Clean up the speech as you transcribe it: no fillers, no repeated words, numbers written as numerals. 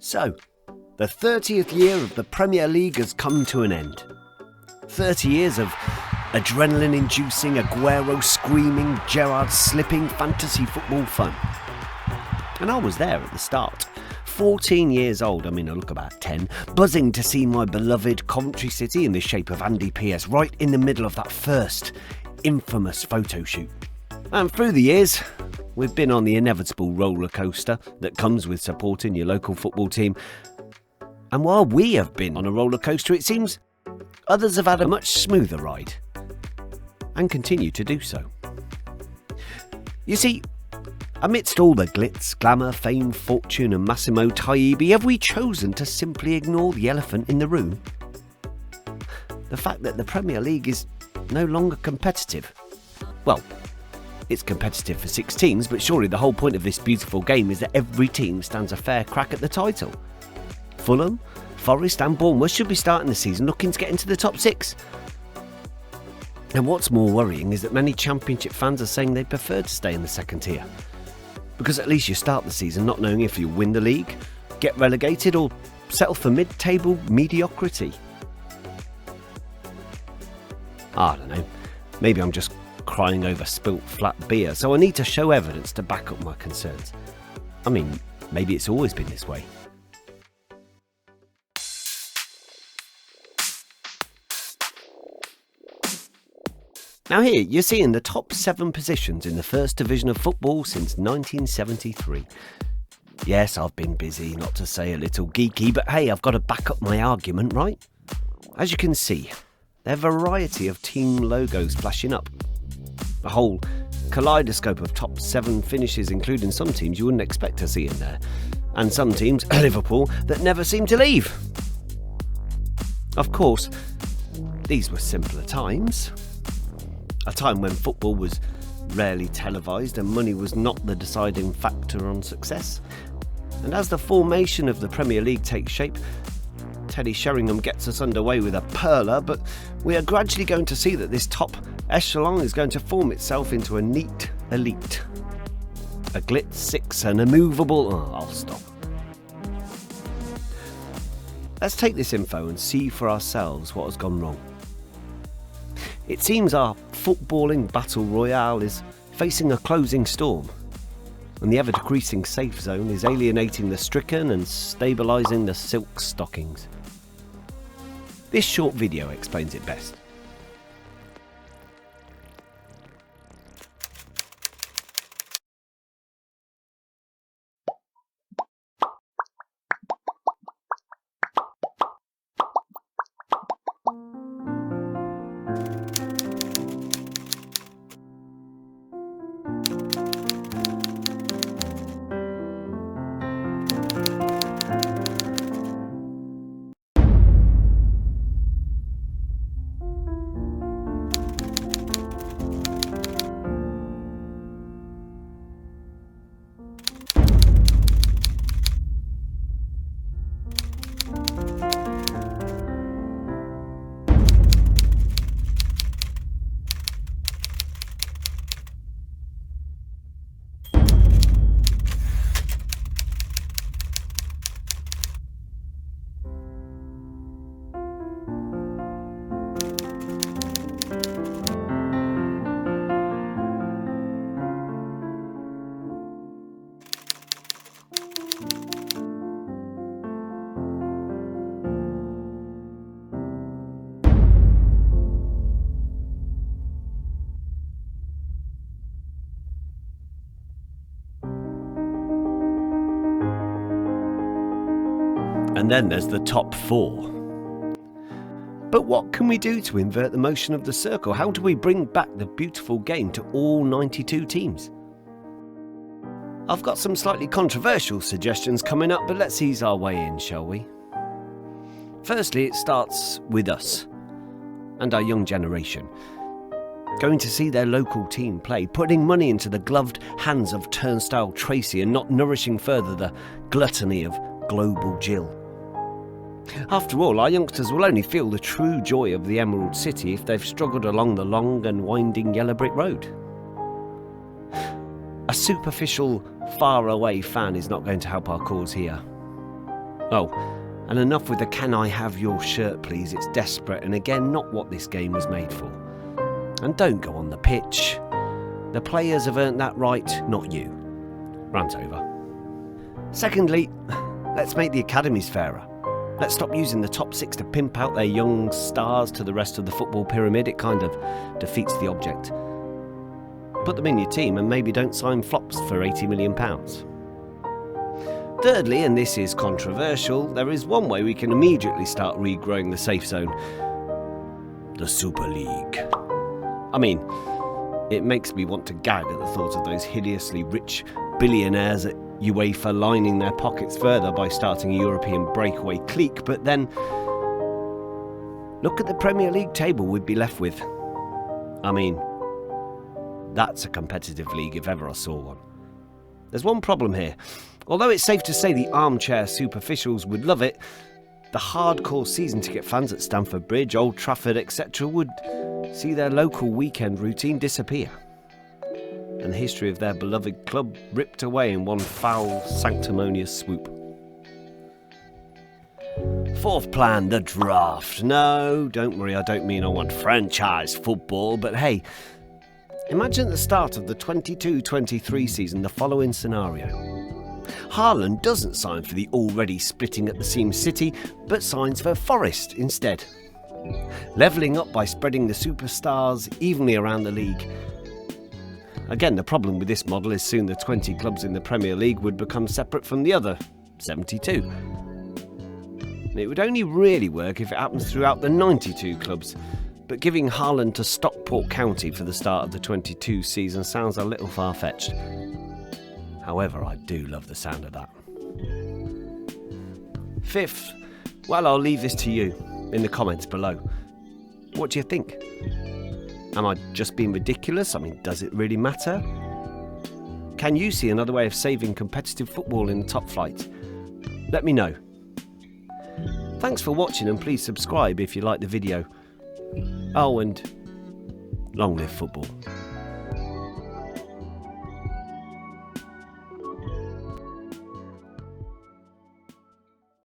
So, the 30th year of the Premier League has come to an end. 30 years of adrenaline-inducing, Aguero screaming, Gerrard slipping fantasy football fun. And I was there at the start. 14 years old, I look about 10, buzzing to see my beloved Coventry City in the shape of Andy P.S. right in the middle of that first infamous photo shoot. And through the years, we've been on the inevitable roller coaster that comes with supporting your local football team. And while we have been on a roller coaster, it seems others have had a much smoother ride and continue to do so. You see, amidst all the glitz, glamour, fame, fortune and Massimo Taibbi, have we chosen to simply ignore the elephant in the room? The fact that the Premier League is no longer competitive. Well, it's competitive for 6 teams, but surely the whole point of this beautiful game is that every team stands a fair crack at the title. Fulham, Forest and Bournemouth should be starting the season looking to get into the top 6. And what's more worrying is that many Championship fans are saying they prefer to stay in the second tier. Because at least you start the season not knowing if you'll win the league, get relegated or settle for mid-table mediocrity. I don't know, maybe I'm just crying over spilt flat beer, so I need to show evidence to back up my concerns. Maybe it's always been this way. Now here, you're seeing the top 7 positions in the first division of football since 1973. Yes, I've been busy, not to say a little geeky, but hey, I've got to back up my argument, right? As you can see, there are a variety of team logos flashing up. A whole kaleidoscope of top 7 finishes, including some teams you wouldn't expect to see in there. And some teams, Liverpool, that never seem to leave. Of course, these were simpler times. A time when football was rarely televised and money was not the deciding factor on success. And as the formation of the Premier League takes shape, Teddy Sheringham gets us underway with a perler, but we are gradually going to see that this top echelon is going to form itself into a neat elite. A glitz 6, an immovable... I'll stop. Let's take this info and see for ourselves what has gone wrong. It seems our footballing battle royale is facing a closing storm, and the ever-decreasing safe zone is alienating the stricken and stabilising the silk stockings. This short video explains it best. And then there's the top 4. But what can we do to invert the motion of the circle? How do we bring back the beautiful game to all 92 teams? I've got some slightly controversial suggestions coming up, but let's ease our way in, shall we? Firstly, it starts with us and our young generation. Going to see their local team play, putting money into the gloved hands of Turnstile Tracy and not nourishing further the gluttony of Global Jill. After all, our youngsters will only feel the true joy of the Emerald City if they've struggled along the long and winding yellow brick road. A superficial, far-away fan is not going to help our cause here. Oh, and enough with the "can I have your shirt please?" It's desperate and again not what this game was made for. And don't go on the pitch. The players have earned that right, not you. Rant over. Secondly, let's make the academies fairer. Let's stop using the top 6 to pimp out their young stars to the rest of the football pyramid. It kind of defeats the object. Put them in your team and maybe don't sign flops for £80 million. Thirdly, and this is controversial, there is one way we can immediately start regrowing the safe zone. The Super League. I mean, it makes me want to gag at the thought of those hideously rich billionaires at UEFA lining their pockets further by starting a European breakaway clique, but then look at the Premier League table we'd be left with. I mean, that's a competitive league if ever I saw one. There's one problem here. Although it's safe to say the armchair superficials would love it, the hardcore season ticket fans at Stamford Bridge, Old Trafford, etc. would see their local weekend routine disappear and the history of their beloved club ripped away in one foul, sanctimonious swoop. Fourth plan, the draft. No, don't worry, I don't mean I want franchise football, but hey, imagine at the start of the 22-23 season the following scenario. Haaland doesn't sign for the already splitting at the seams City, but signs for Forest instead. Levelling up by spreading the superstars evenly around the league. Again, the problem with this model is soon the 20 clubs in the Premier League would become separate from the other 72. It would only really work if it happens throughout the 92 clubs, but giving Haaland to Stockport County for the start of the 22 season sounds a little far-fetched. However, I do love the sound of that. Fifth, well, I'll leave this to you in the comments below. What do you think? Am I just being ridiculous? I mean, does it really matter? Can you see another way of saving competitive football in the top flight? Let me know. Thanks for watching and please subscribe if you like the video. Oh, and long live football.